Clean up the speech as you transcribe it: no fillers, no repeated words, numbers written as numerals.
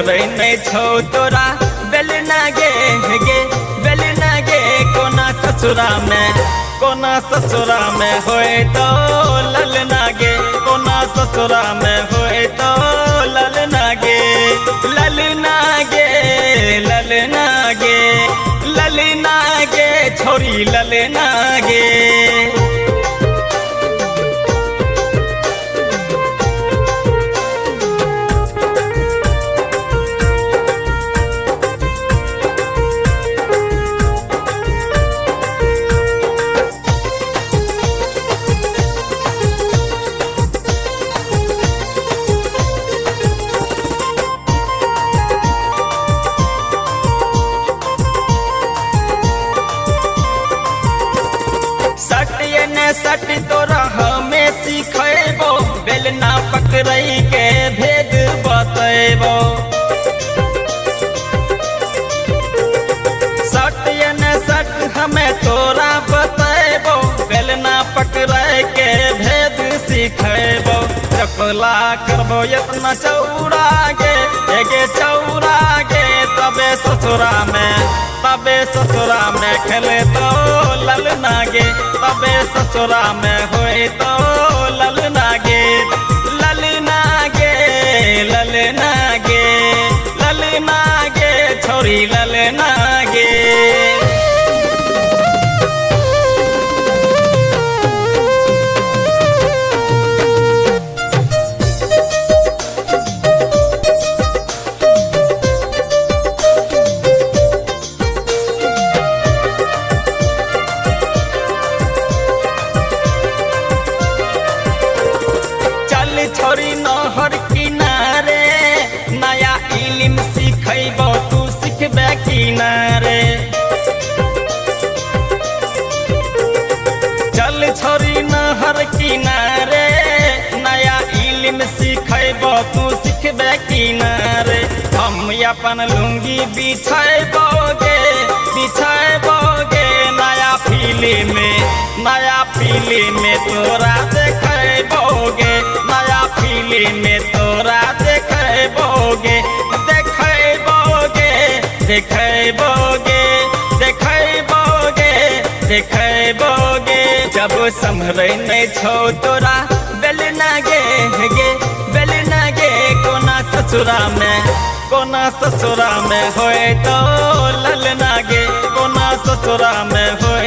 संभरे नहीं छो तोरा बेलना गे बेलना गे कोना ससुरा में होए तो ललना गे कोना ससुरा में होए तो ललना गे ललना गे ललना गे ललना गे छोरी ललना गे। सट तोरा हमें सिखेबो बेलना पकड़ई के भेद बतेबो सट हमें तोरा बतेबो बेलना पकड़ई के भेद सिखेबो चकला करबो इतना चौड़ा गे चौड़ा गे तबे ससुरा में खेले तो ललना गे तबे ससुरा में होए तो ललना गे ललना गे ललना गे ललना गे छोरी ललना गे। छोरी नहर किनारे नया इल्म सिखेबो तू सिखबे किनारे चल छोरी नहर किनारे नया इल्म सिखेबो तू सिखबे किनारे हम अपन लुंगी बिछाबोगे नया फिल्म में तोरा देखबोगे नया फिल्म में तोरा देखबोगे जब संभरे नहीं छो तोरा बेलना गे बेलना गे कोना ससुरा में होए तो ललना गे कोना ससुरा में होए